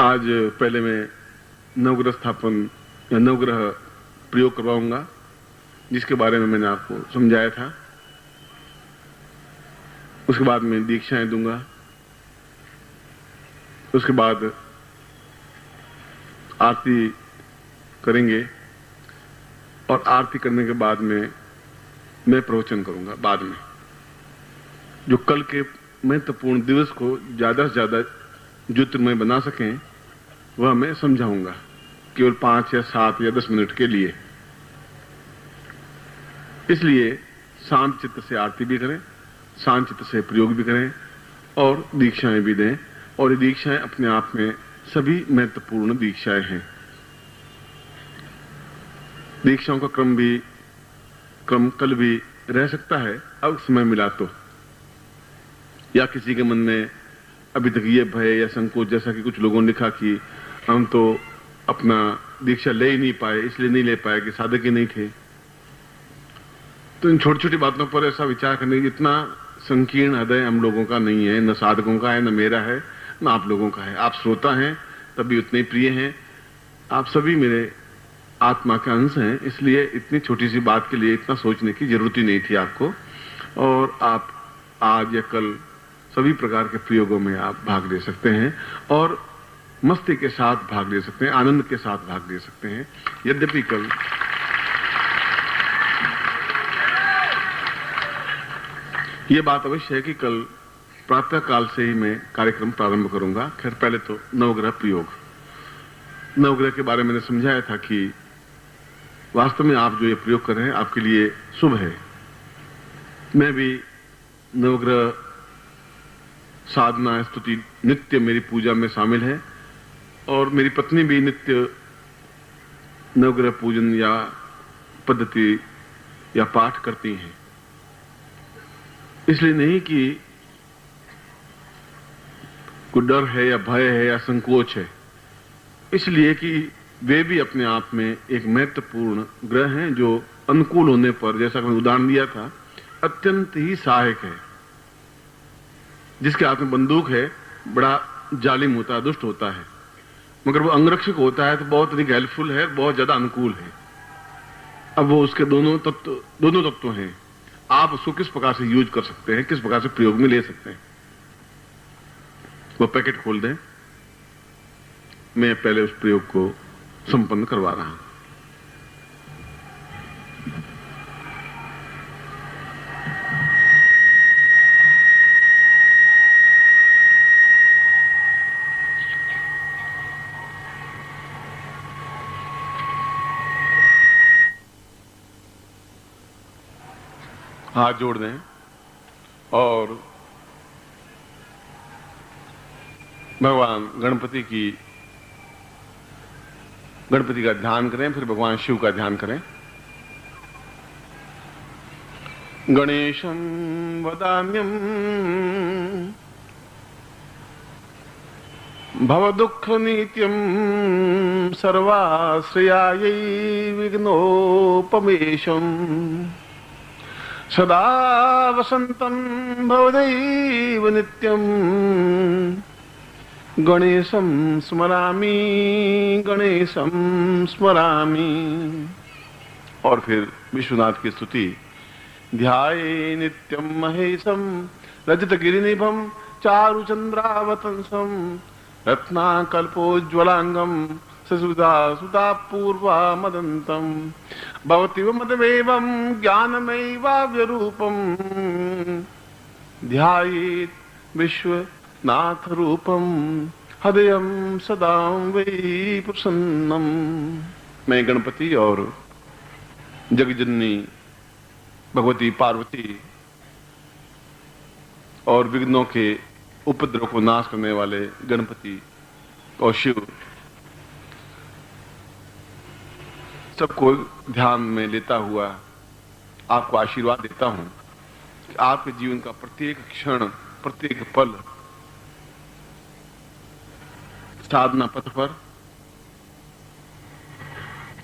आज पहले मैं नवग्रह स्थापन या नवग्रह प्रयोग करवाऊंगा, जिसके बारे में मैंने आपको समझाया था। उसके बाद मैं दीक्षाएं दूंगा। उसके बाद आरती करेंगे और आरती करने के बाद में मैं प्रवचन करूंगा। बाद में जो कल के महत्वपूर्ण दिवस को ज्यादा से ज्यादा ज्योतिर्मय बना सकें वह मैं समझाऊंगा, केवल 5 या 7 या 10 मिनट के लिए। इसलिए शांत चित्त से आरती भी करें, शांत चित्त से प्रयोग भी करें और दीक्षाएं भी दें। और ये दीक्षाएं अपने आप में सभी महत्वपूर्ण दीक्षाएं हैं। दीक्षाओं का क्रम कल भी रह सकता है, अब समय मिला तो, या किसी के मन में अभी तक ये भय या संकोच, जैसा कि कुछ लोगों ने लिखा कि हम तो अपना दीक्षा ले ही नहीं पाए, इसलिए नहीं ले पाए कि साधक ही नहीं थे। तो इन छोटी छोटी बातों पर ऐसा विचार करने की इतना संकीर्ण हृदय हम लोगों का नहीं है, न साधकों का है, न मेरा है, न आप लोगों का है। आप श्रोता हैं तभी उतने प्रिय हैं। आप सभी मेरे आत्मा के अंश हैं, इसलिए इतनी छोटी सी बात के लिए इतना सोचने की जरूरत ही नहीं थी आपको। और आप आज या कल सभी प्रकार के प्रयोगों में आप भाग ले सकते हैं और मस्ती के साथ भाग ले सकते हैं, आनंद के साथ भाग ले सकते हैं। यद्यपि कल ये बात अवश्य है कि कल प्रातः काल से ही मैं कार्यक्रम प्रारंभ करूंगा। खैर पहले तो नवग्रह प्रयोग, नवग्रह के बारे में मैंने समझाया था कि वास्तव में आप जो ये प्रयोग कर रहे हैं आपके लिए शुभ है। मैं भी नवग्रह साधना स्तुति नित्य मेरी पूजा में शामिल है और मेरी पत्नी भी नित्य नवग्रह पूजन या पद्धति या पाठ करती हैं। इसलिए नहीं कि कोई डर है या भय है या संकोच है, इसलिए कि वे भी अपने आप में एक महत्वपूर्ण ग्रह हैं जो अनुकूल होने पर, जैसा कि मैंने उदाहरण दिया था, अत्यंत ही सहायक है। जिसके हाथ में बंदूक है बड़ा जालिम होता है, दुष्ट होता है, मगर वो अंगरक्षक होता है तो बहुत अधिक हेल्पफुल है, बहुत ज्यादा अनुकूल है। अब वो उसके दोनों तत्व हैं। आप उसको किस प्रकार से यूज कर सकते हैं, किस प्रकार से प्रयोग में ले सकते हैं। वो पैकेट खोल दें, मैं पहले उस प्रयोग को संपन्न करवा रहा हूं। हाथ जोड़ दें और भगवान गणपति का ध्यान करें, फिर भगवान शिव का ध्यान करें। गणेशं वदाम्यं भवदुःखनित्यं सर्वाश्रयायै विघ्नोपमेशम् सदा वसन्तं भवदैव नित्यं गणेशं स्मरामि, गणेशं स्मरामि। और फिर विश्वनाथ की स्तुति। ध्याये नित्यं महेशं रजतगिरिनिभं चारुचन्द्रावतंसं रत्नाकल्पोज्ज्वलांगं सुधापूर्वामदन्तं भवतीव मदमेवं ज्ञानमयैवाव्यरूपं ध्यायेत् विश्वनाथ रूपं हृदयं सदा वै प्रसन्नम। मैं गणपति और जगजननी भगवती पार्वती और विघ्नों के उपद्रव को नाश करने वाले गणपति और शिव सबको ध्यान में लेता हुआ आपको आशीर्वाद देता हूं कि आपके जीवन का प्रत्येक क्षण, प्रत्येक पल साधना पथ पर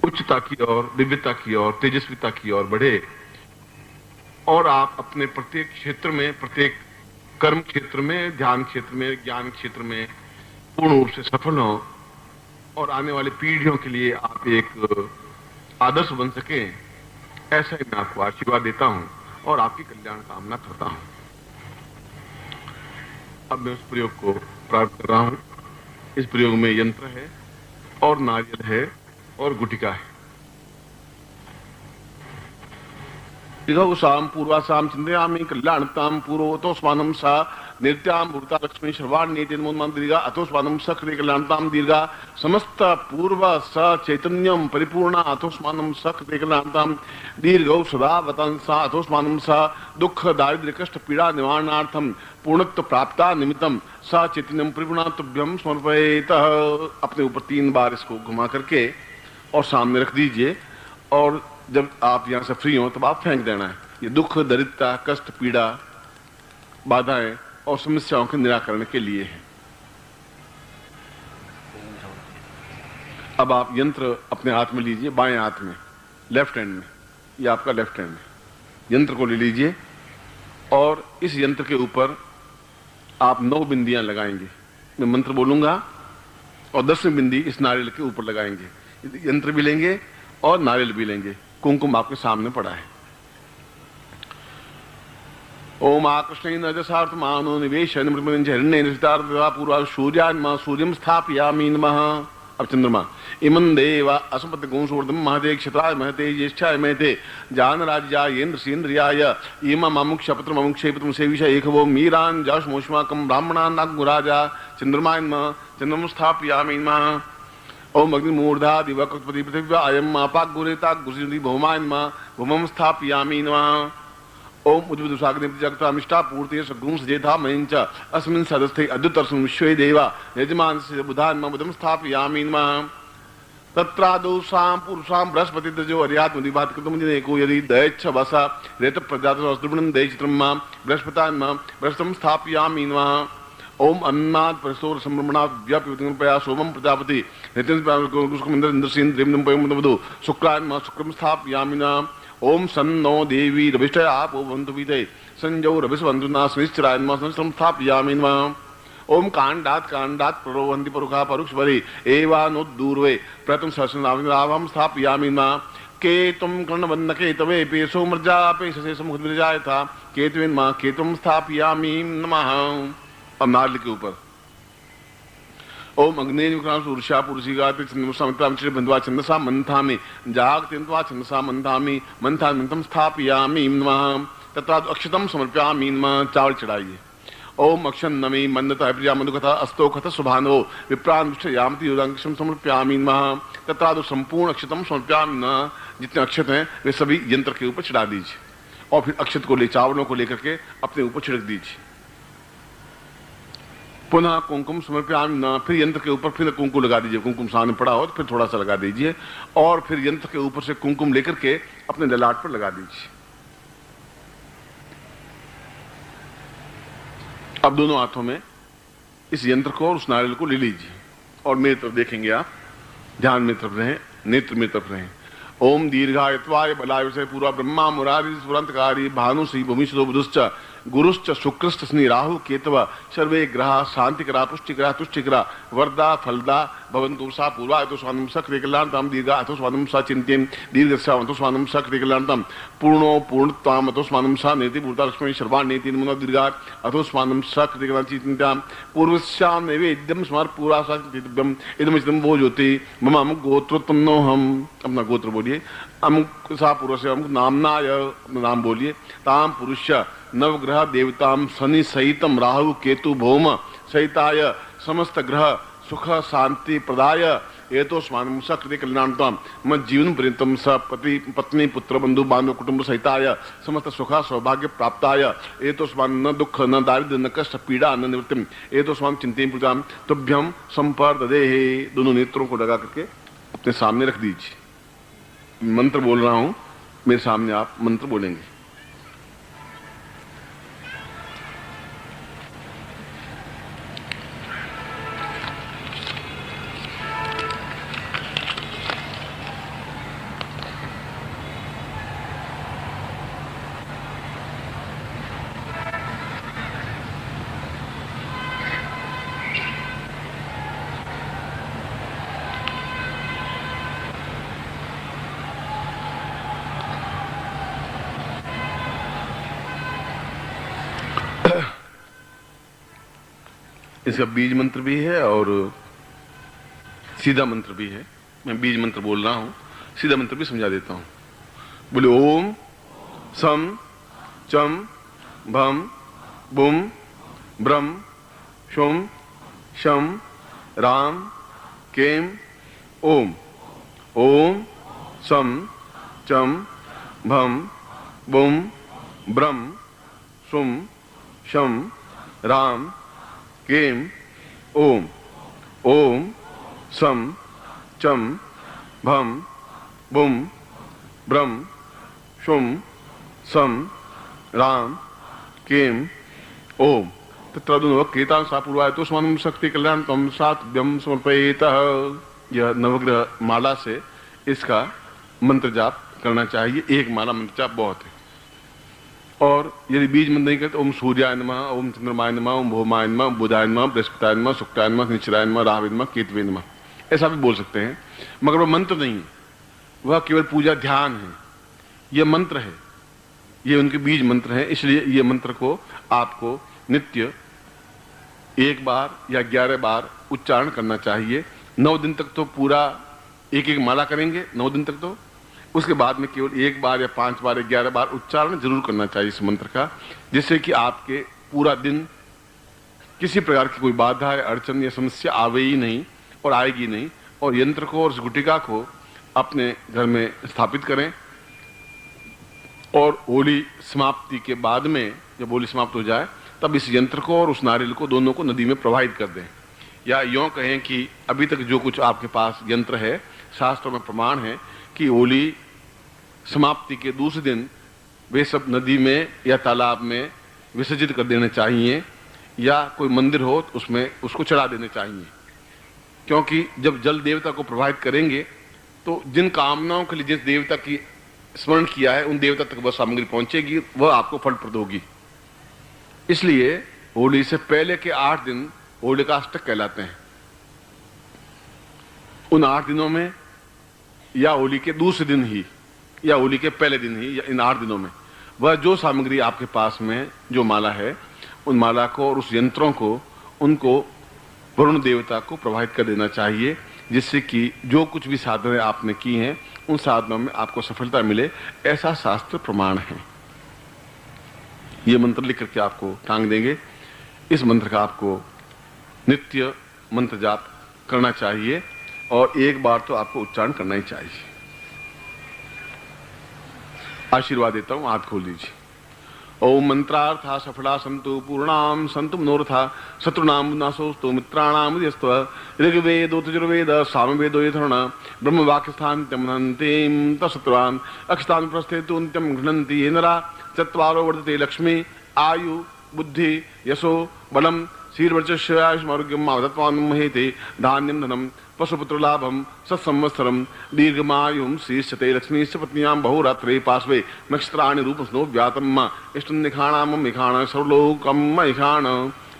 उच्चता की ओर, दिव्यता की ओर, तेजस्विता की ओर बढ़े और आप अपने प्रत्येक क्षेत्र में, प्रत्येक कर्म क्षेत्र में, ध्यान क्षेत्र में, ज्ञान क्षेत्र में पूर्ण रूप से सफल हों और आने वाली पीढ़ियों के लिए आप एक आदर्श बन सके, ऐसा ही मैं आपको आशीर्वाद देता हूं और आपकी कल्याण कामना करता हूं। अब मैं उस प्रयोग को प्रारंभ कर रहा हूं। इस प्रयोग में यंत्र है और नारियल है और गुटिका है। साम पूर्वासाम चिंतयामि कल्याणताम पूर्वतोस्मानं सा नित्याम भूता लक्ष्मी श्रवाण नीति दीर्घा अथोस्मानं सक्रिय कल्याणताम दीर्घा समस्त पूर्व स चैतन्यम परिपूर्ण अथोस्मानं सक्रिय कल्याणताम दीर्घौ सदा वतंसा अथोस्मानं सा दुख दारिद्र्य कष्ट पीड़ा निवारणार्थम पूर्णत्व प्राप्ता निमित्तम स चैतन्यम परिपूर्ण तुभ्यम समर्पयेत। अपने ऊपर 3 बार इसको घुमा करके और सामने रख दीजिए और जब आप यहां से फ्री हो तब आप फेंक देना है। ये दुख दरिद्रता कष्ट पीड़ा बाधाएं और समस्याओं के निराकरण के लिए है। अब आप यंत्र अपने हाथ में लीजिए, बाएं हाथ में, लेफ्ट हैंड में, ये आपका लेफ्ट हैंड है। यंत्र को ले लीजिए और इस यंत्र के ऊपर आप 9 बिंदियां लगाएंगे। मैं मंत्र बोलूंगा और 10वीं बिंदी इस नारियल के ऊपर लगाएंगे। यंत्र भी लेंगे और नारियल भी लेंगे। कुंकुम आपके सामने पड़ा है। ओम आकृष्णेन रजसार्थमानो निवेशन हिरण्येन पूर्वा सूर्यान्मा सूर्यं स्थापयामि नमः। अब चंद्रमा इमं देवा असंपत्ति गुंसूर्धम महते क्षत्राय महते ज्येष्ठाय महते जानराज्यायेन्द्र सेन्द्रियाय इमं अमुक्षपत्रम अमुक्षेपत्रम सेविष एकवो मीरान जश मोष्माकं ब्राह्मणान् नागुराजा चंद्रमान्मा चंद्रम स्थापयामि नमः। ओम अग्निमूर्धा दिवकपति पृथिव्या अयम आपाक गुरेता गुरुति भौमान्मा भूमं स्थापयामि नमः। ओम उज्ज्वलसाग्निजगतामिष्टा पूर्ति सगुं सजेथा मयञ्च अस्मिन् सदस्थे अद्युतर्षं विश्वे देवा यजमानस्य बुधान्मा बुधं स्थापयामि नमः। तत्रादौ सां पुरुषां बृहस्पतिर्जो अर्यात्मदिभात कृतमुदिनेको यदि दैच्छ वसा रेत प्रजातो अस्त्रुबणं दैचित्रं मां बृहस्पतान्मा बृहस्पतिं स्थापयामि नमः। ओम अन्नाद परसोर संभ्रमणात् व्यापितंपया सोमं प्रजापति नित्यंद्रसेन्द्रियं शुक्रान्मा शुक्रं स्थापयामि नमः। ओम सन्नो देवी रविष्ठ आपो बंधु विदे संजौ रविस्वंधुना स्निश्चरान्मा संस्त्रं स्थापयामि नमः। ओम कांडात प्ररोहन्ति परुखा परुक्षवरे एवानुद्दूर्वे प्रथम सहस्रनामं स्थापयामि नमः। केतुं कर्णवन्नके तवे पेशो मर्जापे ससे समुद्रजायथा केतुन्मा केतुं स्थापयामि नमः। अब नारियल के ऊपर ओम अग्नेर्विक्रांशूर्षा पुरुषिगा बंधवा छंदसा मंथामि जागतिन्त्वा छंदसा मंथामि मंथामि मंथं स्थापयामि नमः। तथा अक्षतम समर्पयामि नमः। चावल चढ़ाइए। ओम अक्षन्नमी मन्नता प्रिया मधुकथा अस्तो कथ सुभानो विप्रान्यामति योदांक्षम समर्पयामि नमः। तथा संपूर्ण अक्षतम समर्पयामि नमः। जितने अक्षत हैं वे सभी यंत्र के ऊपर चढ़ा दीजिए और फिर अक्षत को ले चावलों को लेकर के अपने ऊपर छिड़क दीजिए। पुनः कुंकुम समर्पयामि नमः। फिर यंत्र के ऊपर फिर कुंकुम लगा दीजिए। कुंकुम सामने पड़ा हो तो फिर थोड़ा सा लगा दीजिए और फिर यंत्र के ऊपर से कुंकुम लेकर के अपने ललाट पर लगा दीजिए। अब दोनों हाथों में इस यंत्र को और उस नारियल को ले लीजिए और मेरी तरफ देखेंगे। आप ध्यान में तरफ रहें, नेत्र में तरफ रहें। ओम दीर्घायत्वाय बलाय से पूरा ब्रह्मा मुरारी सुरंतकारी भानु श्री भूमि बुधुश्च गुरुश्च शुक्रश्च स्नि राहु केतव सर्वे ग्रह शांतिकरा पुष्टिकरा तुष्टिकरा वरदा फलदा भवन्तु सा पूर्वा अतो स्वानम सक्रिय कल्याणताम दीर्घा अतो स्वानम सा चिंत्यम दीर्घस्या अतो स्वानम सक्रिय कल्याणताम पूर्णो पूर्णत्वाम अतो स्वानम सा नेति भूता लक्ष्मी सर्वान् नेति नमो दीर्घा अतो स्वानम सक्रिय कल्याणचिंत्याम पूर्वस्याम नैवेद्यम स्मर पूरा सा चिंत्यम इदमिदं वो ज्योति मम अमुक गोत्रोत्पन्नोहम। अपना गोत्र बोलिए। अमुक सा पूर्व से अमुक नामनाय अपना नाम बोलिए। ताम पुरुष्य नवग्रह देवताम शनि सहितम राहु केतु भौम सहिताय समस्त ग्रह सुख शांति प्रदाय एतो स्वानम सक्रिय कल्याणताम मत जीवन पर्यंतम स पति पत्नी पुत्र बंधु बांधव कुटुंब सहिताय समस्त सुख सौभाग्य प्राप्ताय एतो स्वान न दुख न दारिद्र्य न कष्ट पीड़ा न निवृत्तिम एतो स्वान चिंतेम पूजाम तुभ्यम संपर्ददेहे। दोनों नेत्रों को लगा करके अपने सामने रख दीजिए। मंत्र बोल रहा हूं, मेरे सामने आप मंत्र बोलेंगे। इसका बीज मंत्र भी है और सीधा मंत्र भी है। मैं बीज मंत्र बोल रहा हूं, सीधा मंत्र भी समझा देता हूं। बोले ओम सम चम भम बुम ब्रह्म शुम शम राम केम ओम। ओम सम चम भम बुम ब्रह्म शुम शम राम केम ओम। ओम सम चम भम बुम ब्रह्म शुम सम राम केम ओम। तत्रादुनवक्रीता सा पूर्वाय तो स्वाम शक्ति कल्याण तम सात्व्यम समर्पयेतः। यह नवग्रह माला से इसका मंत्र जाप करना चाहिए। एक माला मंत्र जाप बहुत है। और यदि बीज मंत्र नहीं करते ओम सूर्याय नमः, ओम चंद्रमाय नमः, ओम भौमाय नमः, बुधाय नमः, बृहस्पताय नमः, शुक्राय नमः, निश्चराय नमः, राहवे नमः, केतवे नमः, ऐसा भी बोल सकते हैं। मगर वह मंत्र नहीं है, वह केवल पूजा ध्यान है। यह मंत्र है, ये उनके बीज मंत्र हैं। इसलिए ये मंत्र को आपको नित्य 1 बार या 11 बार उच्चारण करना चाहिए। 9 दिन तक तो पूरा एक एक माला करेंगे, 9 दिन तक तो। उसके बाद में केवल 1 बार या 5 बार या 11 बार उच्चारण जरूर करना चाहिए इस मंत्र का, जिससे कि आपके पूरा दिन किसी प्रकार की कोई बाधा या अड़चन या समस्या आवे ही नहीं और आएगी नहीं। और यंत्र को और इस गुटिका को अपने घर में स्थापित करें और होली समाप्ति के बाद में, जब होली समाप्त हो जाए, तब इस यंत्र को और उस नारियल को दोनों को नदी में प्रवाहित कर दें। या यूँ कहें कि अभी तक जो कुछ आपके पास यंत्र है, शास्त्रों में प्रमाण है कि होली समाप्ति के दूसरे दिन वे सब नदी में या तालाब में विसर्जित कर देने चाहिए, या कोई मंदिर हो तो उसमें उसको चढ़ा देने चाहिए। क्योंकि जब जल देवता को प्रवाहित करेंगे तो जिन कामनाओं के लिए जिस देवता की स्मरण किया है उन देवता तक वह सामग्री पहुंचेगी, वह आपको फलप्रद होगी। इसलिए होली से पहले के 8 दिन होलिकाष्टक कहलाते हैं। उन 8 दिनों में या होली के दूसरे दिन ही या होली के पहले दिन ही, या इन 8 दिनों में वह जो सामग्री आपके पास में जो माला है, उन माला को और उस यंत्रों को, उनको वरुण देवता को प्रवाहित कर देना चाहिए, जिससे कि जो कुछ भी साधनाएं आपने की हैं उन साधनों में आपको सफलता मिले, ऐसा शास्त्र प्रमाण है। ये मंत्र लिख करके आपको टांग देंगे। इस मंत्र का आपको नित्य मंत्र जाप करना चाहिए और 1 बार तो आपको उच्चारण करना ही चाहिए। आशीर्वाद देता हूं, हाथ खोल लीजिए। ओम मंत्रार्था सफला संतु पूर्णाम संतु मनोरथा शत्रुनाम विनाशोस्तु मित्राणाम यस्त्व ऋग्वेदो यजुर्वेद सामवेदो यथर्वण ब्रह्म वाक्यस्थान्त्यमनन्तीं तत्सत्वान् अक्षतान् प्रस्थेतु नित्यं घ्नन्ति ये नरा चत्वारो वर्धते लक्ष्मी आयु बुद्धि यशो बलम शीर्वर्चस्यायुष्मारोग्यम आवदत्वान् महेते धान्यं धनम पशुपुत्र लाभम सत्संवत्सरम दीर्घमायुं शीर्षते लक्ष्मीश्च पत्न्यां बहुरात्रे पार्श्वे नक्षत्राणि रूपस्नो व्यातम इष्टनिखाणां मिखाण सर्वलोकं महिखाण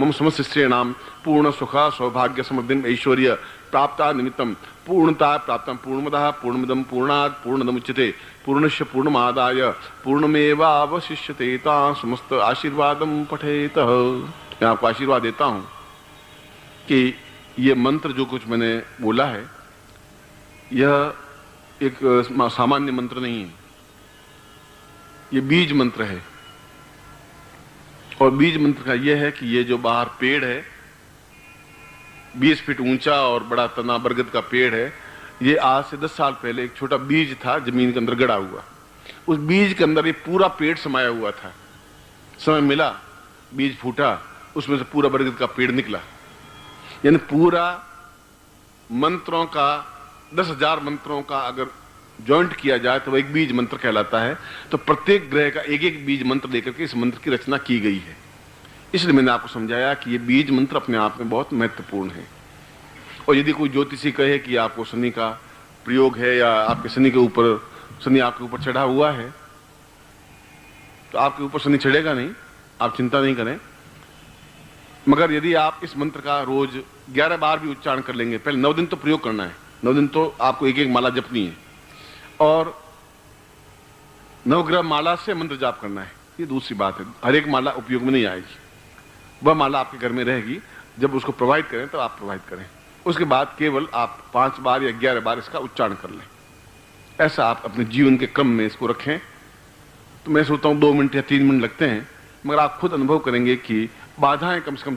मम समशिष्येणां पूर्ण सुख सौभाग्य समृद्धिम ऐश्वर्य प्राप्ता निमित्तं पूर्णता प्राप्तं पूर्णमदः पूर्णमिदं पूर्णात् पूर्णमुच्यते पूर्णस्य पूर्णमादाय पूर्णमेवावशिष्यते। ता समस्त आशीर्वादं पठेत। मैं आपको आशीर्वाद देता हूं कि ये मंत्र जो कुछ मैंने बोला है, यह एक सामान्य मंत्र नहीं है, ये बीज मंत्र है। और बीज मंत्र का यह है कि ये जो बाहर पेड़ है 20 फीट ऊंचा और बड़ा तना बरगद का पेड़ है, ये आज से 10 साल पहले एक छोटा बीज था जमीन के अंदर गड़ा हुआ। उस बीज के अंदर ये पूरा पेड़ समाया हुआ था। समय मिला, बीज फूटा, उसमें से पूरा बरगद का पेड़ निकला। यानी पूरा मंत्रों का 10,000 मंत्रों का अगर जॉइंट किया जाए तो वह एक बीज मंत्र कहलाता है। तो प्रत्येक ग्रह का एक एक बीज मंत्र लेकर के इस मंत्र की रचना की गई है। इसलिए मैंने आपको समझाया कि ये बीज मंत्र अपने आप में बहुत महत्वपूर्ण है। और यदि कोई ज्योतिषी कहे कि आपको शनि का प्रयोग है या आपके शनि के ऊपर, शनि आपके ऊपर चढ़ा हुआ है, तो आपके ऊपर शनि चढ़ेगा नहीं, आप चिंता नहीं करें। मगर यदि आप इस मंत्र का रोज 11 बार भी उच्चारण कर लेंगे, पहले 9 दिन तो प्रयोग करना है, 9 दिन तो आपको एक एक माला जपनी है और नवग्रह माला से मंत्र जाप करना है। ये दूसरी बात है, हर एक माला उपयोग में नहीं आएगी, वह माला आपके घर में रहेगी जब उसको प्रोवाइड करें तो आप प्रोवाइड करें। उसके बाद केवल आप 5 बार या 11 बार इसका उच्चारण कर लें। ऐसा आप अपने जीवन के क्रम में इसको रखें। तो मैं सोचता हूँ 2 मिनट या 3 मिनट लगते हैं, मगर आप खुद अनुभव करेंगे कि बाधाएं कम से कम